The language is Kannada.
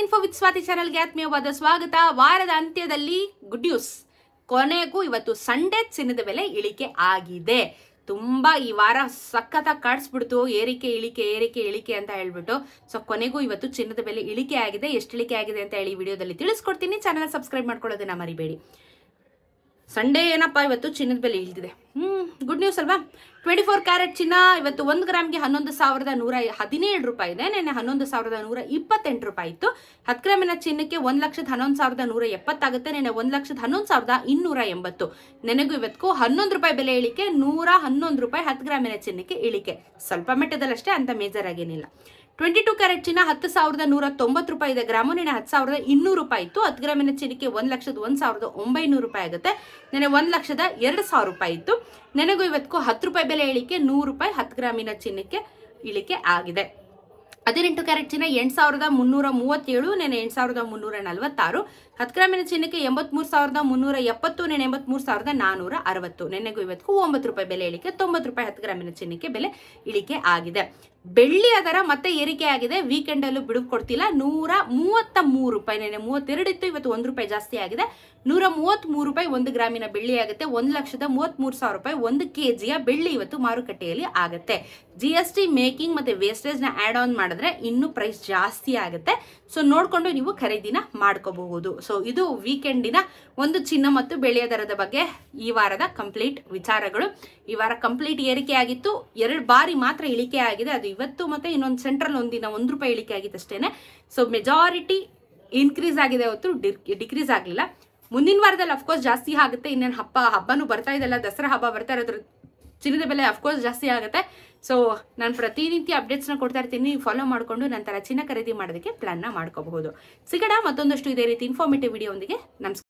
ಇನ್ಫೋ ವಿತ್ ಸ್ವಾತಿ ಚಾನಲ್ಗೆ ಆತ್ಮೀಯವಾದ ಸ್ವಾಗತ. ವಾರದ ಅಂತ್ಯದಲ್ಲಿ ಗುಡ್ ನ್ಯೂಸ್. ಕೊನೆಗೂ ಇವತ್ತು ಸಂಡೇ ಚಿನ್ನದ ಬೆಲೆ ಇಳಿಕೆ ಆಗಿದೆ. ತುಂಬಾ ಈ ವಾರ ಸಖತ್ತಾಗಿ ಕಾಡಿಸ್ಬಿಡ್ತು, ಏರಿಕೆ ಇಳಿಕೆ ಅಂತ ಹೇಳ್ಬಿಟ್ಟು. ಸೊ ಕೊನೆಗೂ ಇವತ್ತು ಚಿನ್ನದ ಬೆಲೆ ಇಳಿಕೆ ಆಗಿದೆ. ಎಷ್ಟು ಇಳಿಕೆ ಆಗಿದೆ ಅಂತ ಹೇಳಿ ವಿಡಿಯೋದಲ್ಲಿ ತಿಳಿಸ್ಕೊಡ್ತೀನಿ. ಚಾನಲ್ ಸಬ್ಸ್ಕ್ರೈಬ್ ಮಾಡ್ಕೊಳ್ಳೋದನ್ನ ಮರಿಬೇಡಿ. ಸಂಡೇ ಏನಪ್ಪ ಇವತ್ತು ಚಿನ್ನದ ಬೆಲೆ ಇಳಿದಿದೆ. ಗುಡ್ ನ್ಯೂಸ್ ಅಲ್ವಾ. 24 ಕ್ಯಾರೆಟ್ ಚಿನ್ನ ಇವತ್ತು 1 ಗ್ರಾಮ್ಗೆ 11,117 ರೂಪಾಯಿ ಇದೆ. ನೆನ್ನೆ 11,128 ರೂಪಾಯಿ ಇತ್ತು. 10 ಗ್ರಾಮಿನ ಚಿನ್ನಕ್ಕೆ 1,11,170 ಆಗುತ್ತೆ. ನೆನ್ನೆ 1,11,280. ನೆನೆಗೂ ಇವತ್ತು 11 ರೂಪಾಯಿ ಬೆಲೆ ಇಳಿಕೆ, 111 ರೂಪಾಯಿ 10 ಗ್ರಾಮಿನ ಚಿನ್ನಕ್ಕೆ ಇಳಿಕೆ. ಸ್ವಲ್ಪ ಮಟ್ಟದಲ್ಲಷ್ಟೇ, ಅಂತ ಮೇಜರ್ ಆಗೇನಿಲ್ಲ. 22 ಕ್ಯಾರೆಟ್ ಚಿನ್ನ 10,190 ರೂಪಾಯಿ ಇದೆ ಗ್ರಾಮು. ನೆನೆ 10,200 ರೂಪಾಯಿ ಇತ್ತು. 10 ಗ್ರಾಮಿನ ಚಿನ್ನಕ್ಕೆ 1,01,900 ರೂಪಾಯಿ ಆಗುತ್ತೆ. ನೆನೆ 1,02,000 ರೂಪಾಯಿ ಇತ್ತು. ನೆನೆಗೂ ಇವತ್ತು 10 ರೂಪಾಯಿ ಬೆಲೆ ಇಳಿಕೆ, 100 ರೂಪಾಯಿ 10 ಗ್ರಾಮಿನ ಚಿನ್ನಕ್ಕೆ ಇಳಿಕೆ ಆಗಿದೆ. 18 ಕ್ಯಾರೆಟ್ ಚಿನ್ನ 8,337, ನೆನೆ 8,346. 10 ಗ್ರಾಮಿನ ಚಿನ್ನಕ್ಕೆ 83,370, ನೆನೆ 83,460. ನೆನೆಗೂ ಇವತ್ತು 9 ರೂಪಾಯಿ ಬೆಲೆ ಇಳಿಕೆ, 90 ರೂಪಾಯಿ 10 ಗ್ರಾಮಿನ ಚಿನ್ನಕ್ಕೆ ಬೆಲೆ ಇಳಿಕೆ ಆಗಿದೆ. ಬೆಳ್ಳಿಯ ದರ ಮತ್ತೆ ಏರಿಕೆ ಆಗಿದೆ. ವೀಕೆಂಡ್ ಅಲ್ಲೂ ಬಿಡುವು ಕೊಡ್ತಿಲ್ಲ. 133 ರೂಪಾಯಿ. ನೆನೆ 32 ಇತ್ತು, ಇವತ್ತು 1 ರೂಪಾಯಿ ಜಾಸ್ತಿ ಆಗಿದೆ. 133 ರೂಪಾಯಿ 1 ಗ್ರಾಮಿನ ಬೆಳ್ಳಿ ಆಗುತ್ತೆ. 1,33,000 ರೂಪಾಯಿ 1 ಕೆಜಿಯ ಬೆಳ್ಳಿ ಇವತ್ತು ಮಾರುಕಟ್ಟೆಯಲ್ಲಿ ಆಗುತ್ತೆ. GST ಮೇಕಿಂಗ್ ಮತ್ತೆ ವೇಸ್ಟೇಜ್ ನ ಆಡ್ ಆನ್ ಮಾಡಿದ್ರೆ ಇನ್ನು ಪ್ರೈಸ್ ಜಾಸ್ತಿ ಆಗುತ್ತೆ. ಸೊ ನೋಡ್ಕೊಂಡು ನೀವು ಖರೀದಿನ ಮಾಡ್ಕೋಬಹುದು. ಸೊ ಇದು ವೀಕೆಂಡಿನ ಒಂದು ಚಿನ್ನ ಮತ್ತು ಬೆಳ್ಳಿಯ ದರದ ಬಗ್ಗೆ ಈ ವಾರದ ಕಂಪ್ಲೀಟ್ ವಿಚಾರಗಳು. ಈ ವಾರ ಕಂಪ್ಲೀಟ್ ಏರಿಕೆ ಆಗಿತ್ತು. 2 ಬಾರಿ ಮಾತ್ರ ಇಳಿಕೆ ಆಗಿದೆ. ಅದು ಇವತ್ತು ಮತ್ತೆ ಇನ್ನೊಂದು ಸೆಂಟ್ರಲ್ ಒಂದಿನ 1 ರೂಪಾಯಿ ಇಳಿಕೆ ಆಗಿತ್ತು ಅಷ್ಟೇನೆ. ಸೊ ಮೆಜಾರಿಟಿ ಇನ್ಕ್ರೀಸ್ ಆಗಿದೆ, ಹೊತ್ತು ಡಿಕ್ರೀಸ್ ಆಗಲಿಲ್ಲ. ಮುಂದಿನ ವಾರದಲ್ಲಿ ಅಫ್ಕೋರ್ಸ್ ಜಾಸ್ತಿ ಆಗುತ್ತೆ. ಇನ್ನೇನು ಹಬ್ಬನೂ ಬರ್ತಾ ಇದೆಲ್ಲ, ದಸರಾ ಹಬ್ಬ ಬರ್ತಾ ಇರೋದ್ರ ಚಿನ್ನದ ಬೆಲೆ ಅಫ್ಕೋರ್ಸ್ ಜಾಸ್ತಿ ಆಗುತ್ತೆ. ಸೊ ನಾನು ಪ್ರತಿನಿತ್ಯ ಅಪ್ಡೇಟ್ಸ್ನ ಕೊಡ್ತಾ ಇರ್ತೀನಿ. ಫಾಲೋ ಮಾಡಿಕೊಂಡು ನಂತರ ಚಿನ್ನ ಖರೀದಿ ಮಾಡೋದಕ್ಕೆ ಪ್ಲಾನ್ನ ಮಾಡ್ಕೋಬಹುದು. ಸಿಗೋಣ ಮತ್ತೊಂದಷ್ಟು ಇದೇ ರೀತಿ ಇನ್ಫಾರ್ಮೇಟಿವ್ ವಿಡಿಯೋ ಒಂದಿಗೆ. ನಮಸ್ಕಾರ.